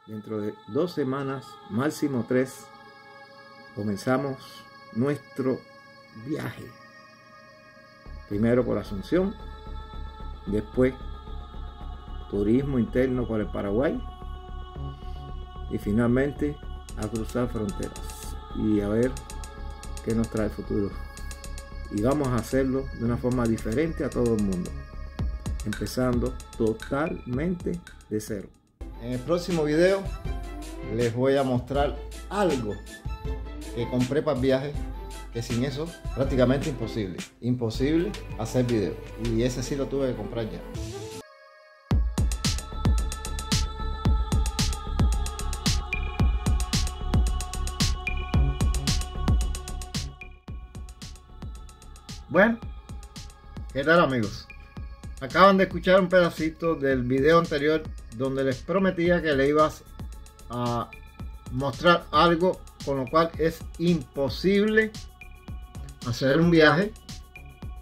Dentro de 2 semanas, máximo 3, comenzamos nuestro viaje. Primero por Asunción, después turismo interno por el Paraguay y finalmente a cruzar fronteras y a ver qué nos trae el futuro. Y vamos a hacerlo de una forma diferente a todo el mundo, empezando totalmente de cero. En el próximo video les voy a mostrar algo que compré para el viaje, que sin eso prácticamente imposible hacer video, y ese sí lo tuve que comprar ya. Bueno, ¿qué tal, amigos? Acaban de escuchar un pedacito del video anterior donde les prometía que le ibas a mostrar algo con lo cual es imposible hacer un viaje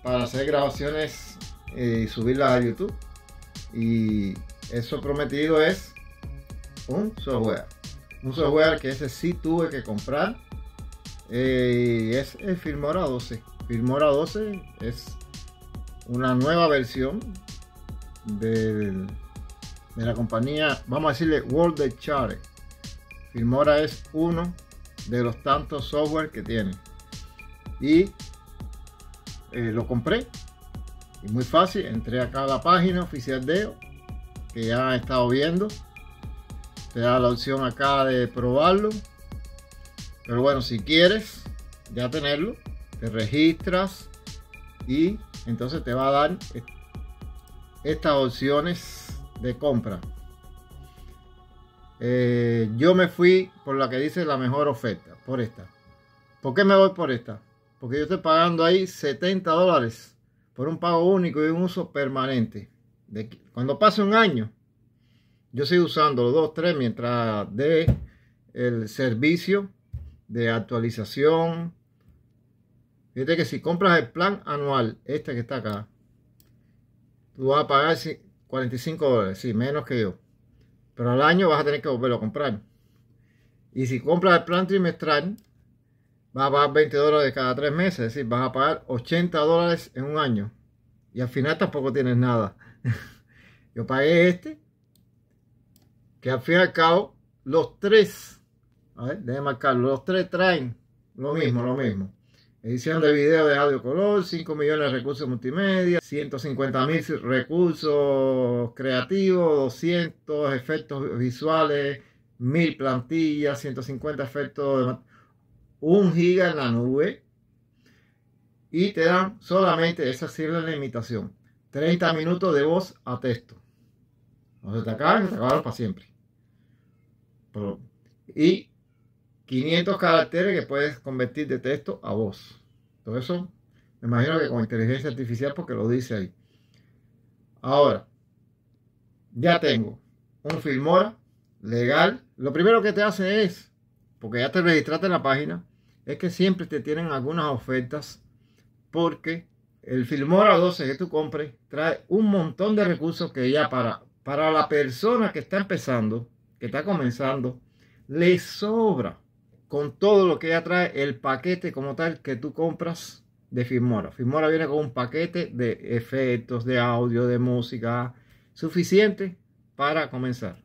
para hacer grabaciones y subirlas a YouTube. Y eso prometido es un software que ese sí tuve que comprar, es el Filmora 12. Filmora 12 es una nueva versión de la compañía, vamos a decirle WorldChat. Filmora es uno de los tantos software que tiene, y lo compré y muy fácil. Entré acá a la página oficial de ellos, que ya he estado viendo. Te da la opción acá de probarlo, pero bueno, si quieres ya tenerlo, te registras y entonces te va a dar estas opciones de compra. Yo me fui por la que dice la mejor oferta, por esta. ¿Por qué me voy por esta? Porque yo estoy pagando ahí $70 por un pago único y un uso permanente. Cuando pase un año, yo sigo usando los 2, 3 mientras dé el servicio de actualización. Fíjate que si compras el plan anual, este que está acá, tú vas a pagar $45, sí, menos que yo. Pero al año vas a tener que volverlo a comprar. Y si compras el plan trimestral, vas a pagar $20 cada 3 meses. Es decir, vas a pagar $80 en un año. Y al final tampoco tienes nada. Yo pagué este, que al fin y al cabo, los 3, a ver, déjame marcarlo, los 3 traen lo mismo. Edición de video de audio color, 5 millones de recursos multimedia, 150.000 recursos creativos, 200 efectos visuales, 1000 plantillas, 150 efectos, 1 giga en la nube, y te dan solamente, esa sí es la limitación, 30 minutos de voz a texto. No se te acaban para siempre. Y 500 caracteres que puedes convertir de texto a voz. Todo eso me imagino que con inteligencia artificial, porque lo dice ahí. Ahora, ya tengo un Filmora legal. Lo primero que te hace es, porque ya te registraste en la página, es que siempre te tienen algunas ofertas, porque el Filmora 12 que tú compres trae un montón de recursos que ya para la persona que está empezando, que está comenzando, le sobra. Con todo lo que ya trae el paquete como tal que tú compras de Filmora. Filmora viene con un paquete de efectos, de audio, de música, suficiente para comenzar.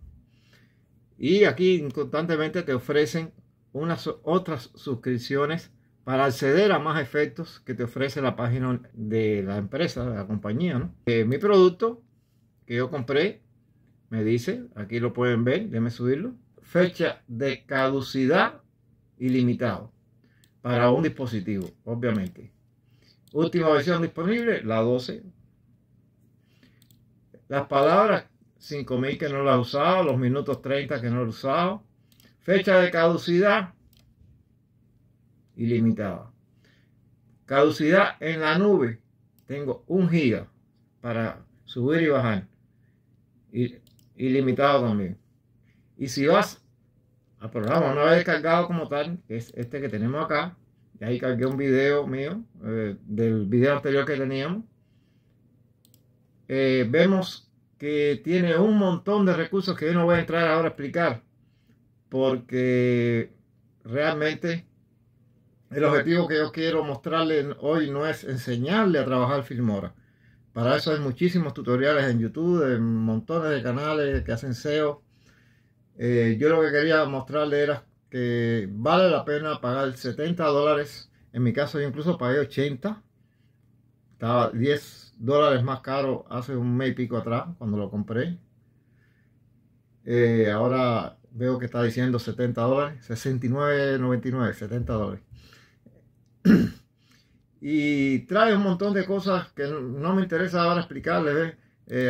Y aquí constantemente te ofrecen unas otras suscripciones para acceder a más efectos que te ofrece la página de la empresa, de la compañía, ¿no? Mi producto que yo compré me dice, aquí lo pueden ver, déjenme subirlo, fecha de caducidad ilimitado para un dispositivo, obviamente. Última versión disponible, la 12. Las palabras 5000 que no las he usado, los minutos 30 que no lo he usado. Fecha de caducidad ilimitada. Caducidad en la nube, tengo 1 giga para subir y bajar, ilimitado también. Y si vas al programa una vez descargado como tal, que es este que tenemos acá, y ahí cargué un video mío, del video anterior que teníamos, vemos que tiene un montón de recursos que yo no voy a entrar ahora a explicar, porque realmente el objetivo que yo quiero mostrarle hoy no es enseñarle a trabajar Filmora. Para eso hay muchísimos tutoriales en YouTube, en montones de canales que hacen SEO. Yo lo que quería mostrarle era que vale la pena pagar $70. En mi caso yo incluso pagué 80. Estaba $10 más caro hace un mes y pico atrás cuando lo compré. Ahora veo que está diciendo $70, $69.99, $70. Y trae un montón de cosas que no me interesa ahora explicarles.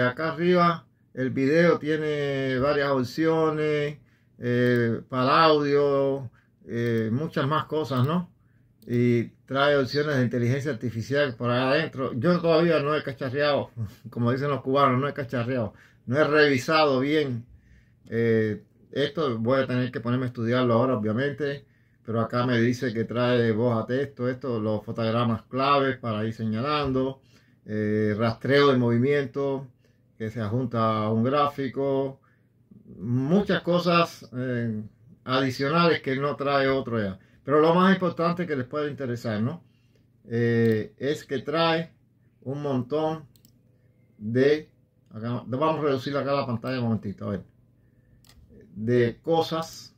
Acá arriba el video tiene varias opciones para audio, muchas más cosas, ¿no? Y trae opciones de inteligencia artificial por ahí adentro. Yo todavía no he cacharreado, como dicen los cubanos, no he cacharreado, no he revisado bien. Esto voy a tener que ponerme a estudiarlo ahora, obviamente. Pero acá me dice que trae voz a texto, los fotogramas claves para ir señalando, rastreo de movimiento que se adjunta a un gráfico, muchas cosas adicionales que no trae otro ya. Pero lo más importante que les puede interesar, ¿no? Es que trae un montón de, vamos a reducir acá la pantalla un momentito, a ver, de cosas.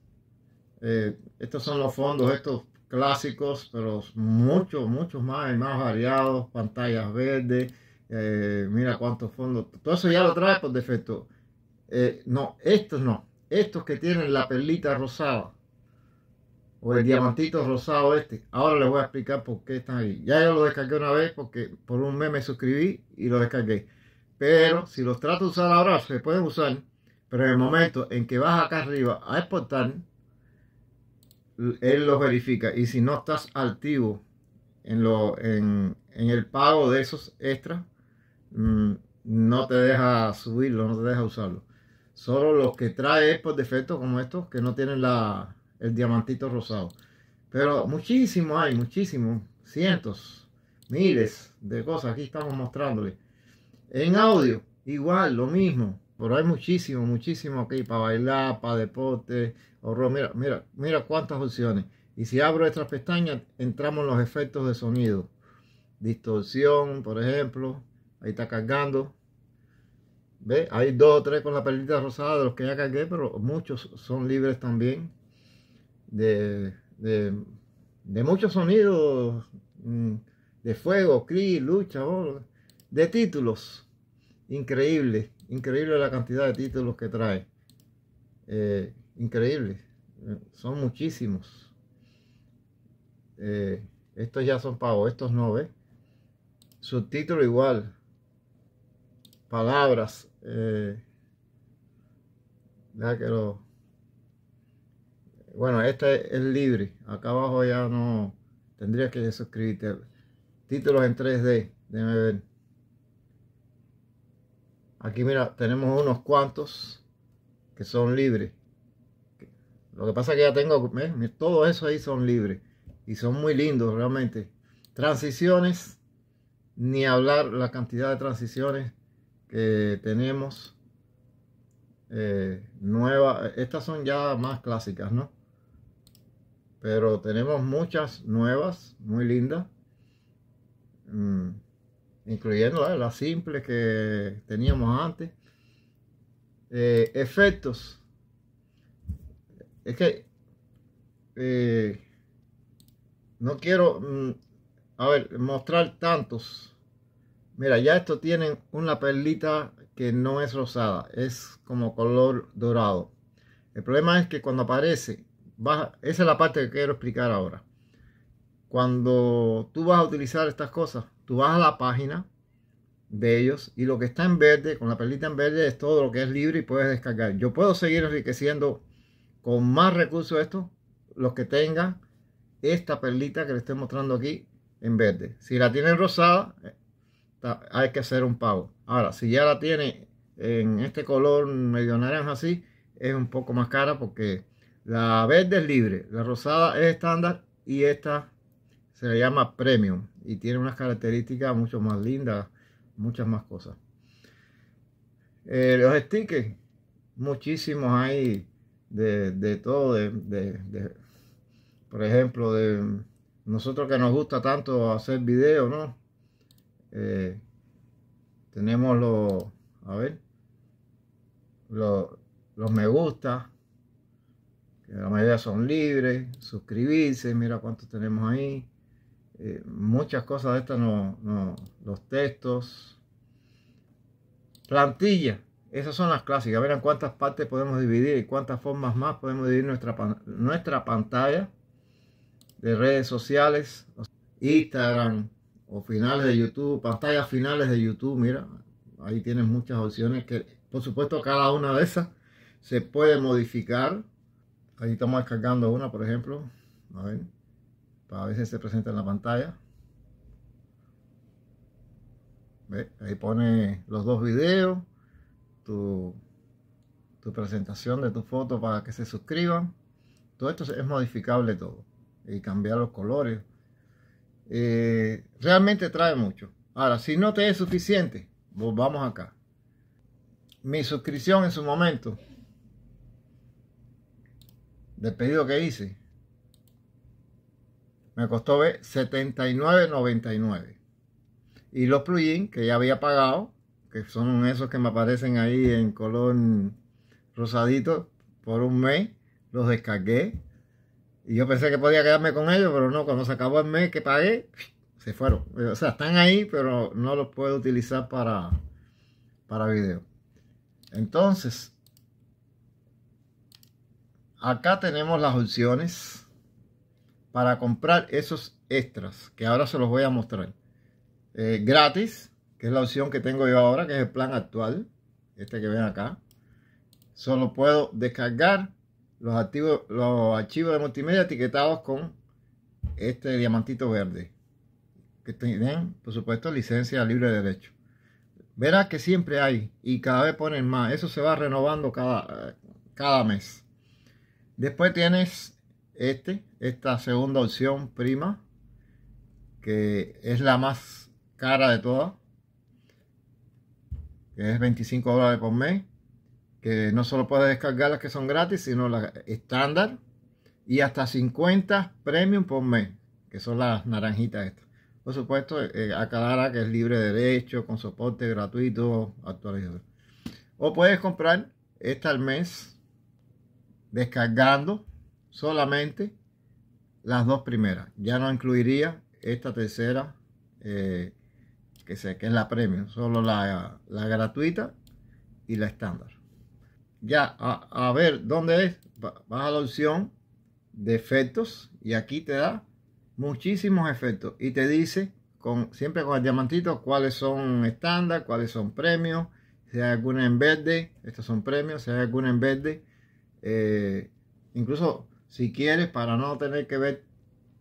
Estos son los fondos, estos clásicos, pero muchos más y más variados, pantallas verdes, mira cuántos fondos, todo eso ya lo trae por defecto. No, estos que tienen la perlita rosada o el diamantito rosado ahora les voy a explicar por qué están ahí. Ya yo lo descargué una vez porque por un mes me suscribí y lo descargué, pero si los trato de usar ahora se pueden usar, pero en el momento en que vas acá arriba a exportar, él los verifica, y si no estás activo en el pago de esos extras, no te deja subirlo, no te deja usarlo. Solo los que trae por defecto, como estos que no tienen el diamantito rosado. Pero muchísimo hay, muchísimos, cientos, miles de cosas. Aquí estamos mostrándole. En audio, igual, lo mismo. Pero hay muchísimo aquí para bailar, para deporte, horror. Mira cuántas opciones. Y si abro estas pestañas, entramos en los efectos de sonido. Distorsión, por ejemplo. Ahí está cargando. ¿Ve? Hay 2 o 3 con la perlita rosada de los que ya cargué, pero muchos son libres también. De muchos sonidos. De fuego, cri, lucha, de títulos. Increíble la cantidad de títulos que trae. Increíble. Son muchísimos. Estos ya son pagos, estos no, ¿ves? Subtítulo igual. Palabras. Bueno, este es libre. Acá abajo ya no. Tendría que suscribirte. Títulos en 3D. Déjame ver. Aquí mira, tenemos unos cuantos que son libres. Lo que pasa es que ya tengo, todo eso ahí son libres. Y son muy lindos realmente. Transiciones, ni hablar la cantidad de transiciones que tenemos. Nuevas, estas son ya más clásicas, ¿no? Pero tenemos muchas nuevas, muy lindas. Incluyendo las simples que teníamos antes. Efectos. Es que no quiero mostrar tantos. Mira, ya estos tienen una perlita que no es rosada, es como color dorado. El problema es que cuando aparece, esa es la parte que quiero explicar ahora. Cuando tú vas a utilizar estas cosas, tú vas a la página de ellos y lo que está en verde, con la perlita en verde, es todo lo que es libre y puedes descargar. Yo puedo seguir enriqueciendo con más recursos estos, los que tengan esta perlita que les estoy mostrando aquí en verde. Si la tienen rosada, hay que hacer un pago. Ahora, si ya la tiene en este color medio naranja así, es un poco más cara porque la verde es libre, la rosada es estándar y esta se le llama premium y tiene unas características mucho más lindas, muchas más cosas. Los stickers, muchísimos hay de todo, por ejemplo, de nosotros que nos gusta tanto hacer videos, ¿no? Tenemos los me gusta, que la mayoría son libres, suscribirse, mira cuántos tenemos ahí, muchas cosas de estas, los textos, plantilla, esas son las clásicas. Verán cuántas partes podemos dividir y cuántas formas más podemos dividir nuestra pantalla de redes sociales, Instagram o finales de YouTube, pantallas finales de YouTube. Mira, ahí tienes muchas opciones que, por supuesto, cada una de esas se puede modificar. Ahí estamos descargando una, por ejemplo, a ver, para ver si se presenta en la pantalla. ¿Ve? Ahí pone los dos videos, tu presentación de tu foto para que se suscriban. Todo esto es modificable todo y cambiar los colores. Realmente trae mucho. Ahora, si no te es suficiente, volvamos acá. Mi suscripción en su momento, del pedido que hice, me costó $79.99. Y los plugins que ya había pagado, que son esos que me aparecen ahí en color rosadito, por un mes, los descargué. Y yo pensé que podía quedarme con ellos, pero no, cuando se acabó el mes que pagué, se fueron. O sea, están ahí, pero no los puedo utilizar para video. Entonces, acá tenemos las opciones para comprar esos extras, que ahora se los voy a mostrar. Gratis, que es la opción que tengo yo ahora, que es el plan actual, este que ven acá. Solo puedo descargar los archivos de multimedia etiquetados con este diamantito verde, que tienen, por supuesto, licencia libre de derecho. Verás que siempre hay y cada vez ponen más. Eso se va renovando cada mes. Después tienes esta segunda opción prima, que es la más cara de todas, que es $25 por mes, que no solo puedes descargar las que son gratis, sino las estándar, y hasta 50 premium por mes, que son las naranjitas estas. Por supuesto, aclarar que es libre de derecho, con soporte gratuito, actualizado. O puedes comprar esta al mes, descargando solamente las dos primeras. Ya no incluiría esta tercera, que es la premium, solo la gratuita y la estándar. Ya, a ver, ¿dónde es? Vas a la opción de efectos y aquí te da muchísimos efectos y te dice, siempre con el diamantito, cuáles son estándar, cuáles son premios, si hay alguna en verde, estos son premios, si hay alguna en verde. Incluso si quieres, para no tener que ver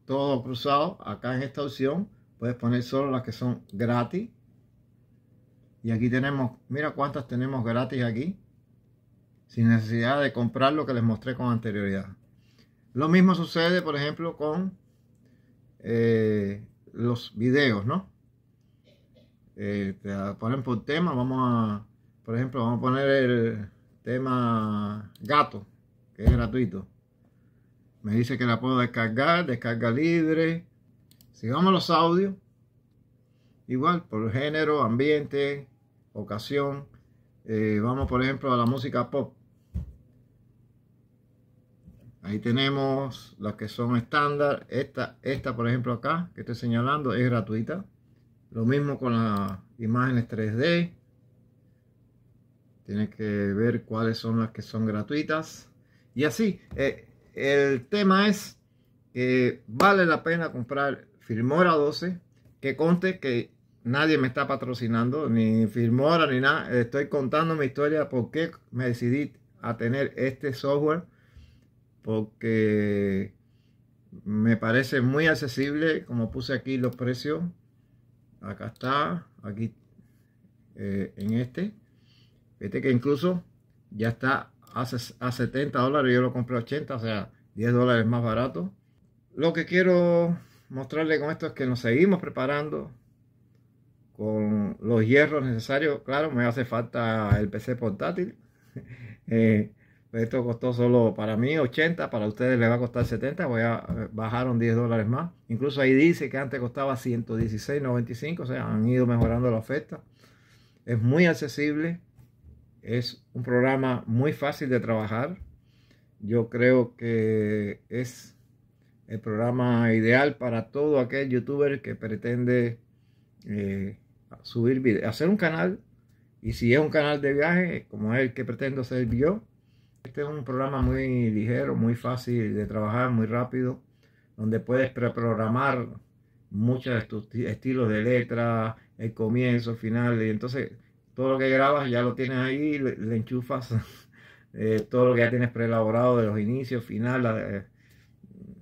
todo cruzado, acá en esta opción puedes poner solo las que son gratis. Y aquí tenemos, mira cuántas tenemos gratis aquí, sin necesidad de comprar lo que les mostré con anterioridad. Lo mismo sucede, por ejemplo, con los videos, ¿no? Te ponen por tema. Por ejemplo, vamos a poner el tema gato, que es gratuito. Me dice que la puedo descargar, descarga libre. Si vamos a los audios, igual, por género, ambiente, ocasión. Vamos, por ejemplo, a la música pop. Ahí tenemos las que son estándar. Esta, por ejemplo, acá, que estoy señalando, es gratuita. Lo mismo con las imágenes 3D. Tienes que ver cuáles son las que son gratuitas. Y así, el tema es que vale la pena comprar Filmora 12. Que conste que nadie me está patrocinando, ni Filmora, ni nada. Estoy contando mi historia, por qué me decidí a tener este software. Porque me parece muy accesible, como puse aquí los precios. Acá está, aquí en este que incluso ya está a $70, yo lo compré a 80, o sea, $10 más barato. Lo que quiero mostrarle con esto es que nos seguimos preparando con los hierros necesarios. Claro, me hace falta el PC portátil, Esto costó solo para mí 80, para ustedes les va a costar 70, bajaron $10 más. Incluso ahí dice que antes costaba 116.95, o sea, han ido mejorando la oferta. Es muy accesible, es un programa muy fácil de trabajar. Yo creo que es el programa ideal para todo aquel youtuber que pretende subir videos, hacer un canal. Y si es un canal de viaje, como es el que pretendo hacer yo, este es un programa muy ligero, muy fácil de trabajar, muy rápido, donde puedes preprogramar muchos estilos de letra, el comienzo, el final, y entonces todo lo que grabas ya lo tienes ahí, le enchufas todo lo que ya tienes preelaborado de los inicios, final,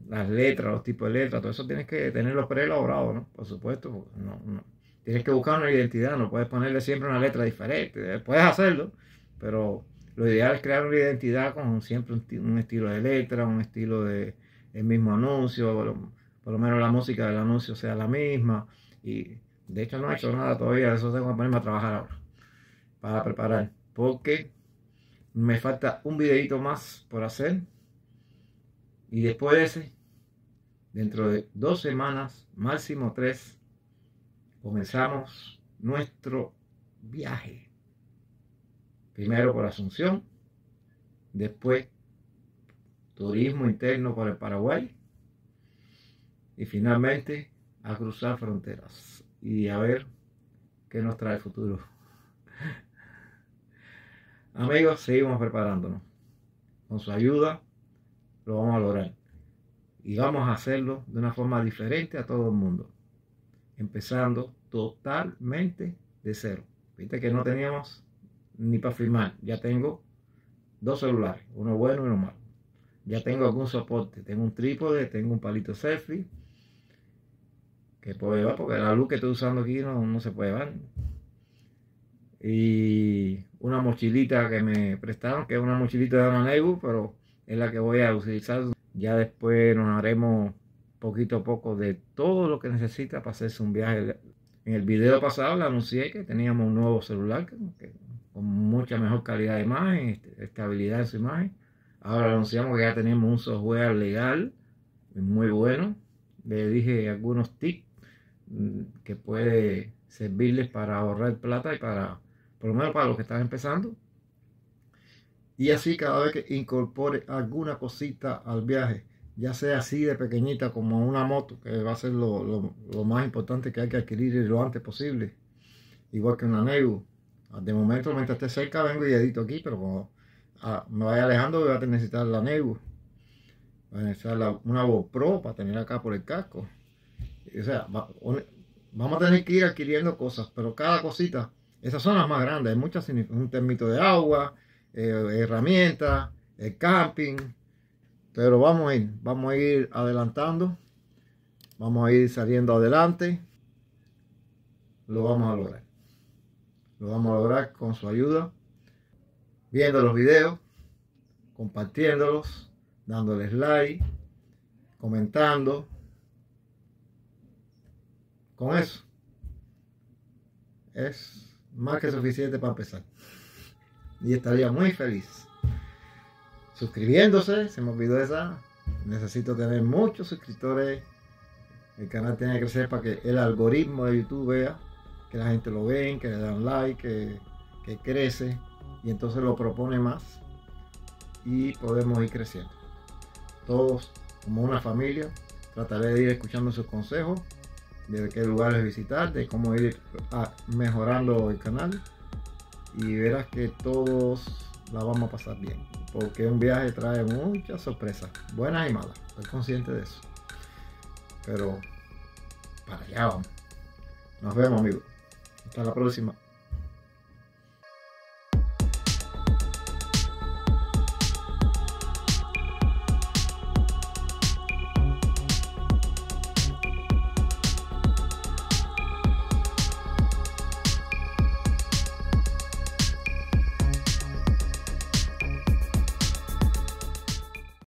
las letras, los tipos de letras, todo eso tienes que tenerlo preelaborado, ¿no? Por supuesto, no. Tienes que buscar una identidad, no puedes ponerle siempre una letra diferente, puedes hacerlo, pero lo ideal es crear una identidad con siempre un estilo de letra, un estilo de el mismo anuncio, por lo menos la música del anuncio sea la misma. Y de hecho no he hecho nada todavía, eso tengo que ponerme a trabajar ahora para preparar, porque me falta un videito más por hacer y después de ese, dentro de 2 semanas, máximo 3, comenzamos nuestro viaje. Primero por Asunción, después turismo interno por el Paraguay y finalmente a cruzar fronteras y a ver qué nos trae el futuro. Amigos, seguimos preparándonos. Con su ayuda lo vamos a lograr y vamos a hacerlo de una forma diferente a todo el mundo, empezando totalmente de cero. Viste que no teníamos ni para filmar, ya tengo 2 celulares, uno bueno y uno malo. Ya tengo algún soporte, tengo un trípode, tengo un palito selfie que puedo llevar porque la luz que estoy usando aquí no se puede llevar. Y una mochilita que me prestaron, que es una mochilita de Nanebu, pero es la que voy a utilizar. Ya después nos haremos poquito a poco de todo lo que necesita para hacerse un viaje. En el video pasado le anuncié que teníamos un nuevo celular con mucha mejor calidad de imagen, estabilidad en su imagen. Ahora anunciamos que ya tenemos un software legal muy bueno. Le dije algunos tips que puede servirles para ahorrar plata y por lo menos para los que están empezando. Y así cada vez que incorpore alguna cosita al viaje, ya sea así de pequeñita como una moto, que va a ser lo más importante que hay que adquirir lo antes posible, igual que una Nanebu. De momento, mientras esté cerca, vengo y edito aquí, pero cuando me vaya alejando voy a necesitar la Nanebu, voy a necesitar una GoPro para tener acá por el casco. O sea, vamos a tener que ir adquiriendo cosas, pero cada cosita, esas son las más grandes, hay muchas, un termito de agua, herramientas, el camping, pero vamos a ir adelantando, vamos a ir saliendo adelante, lo vamos a lograr con su ayuda, viendo los videos, compartiéndolos, dándoles like, comentando. Con eso es más que suficiente para empezar y estaría muy feliz suscribiéndose. Se me olvidó esa, necesito tener muchos suscriptores, el canal tiene que crecer para que el algoritmo de YouTube vea que la gente lo ve, que le dan like, que crece y entonces lo propone más y podemos ir creciendo todos como una familia. Trataré de ir escuchando sus consejos de qué lugares visitar, de cómo ir mejorando el canal y verás que todos la vamos a pasar bien, porque un viaje trae muchas sorpresas, buenas y malas, estoy consciente de eso, pero para allá vamos. Nos vemos, amigos, hasta la próxima.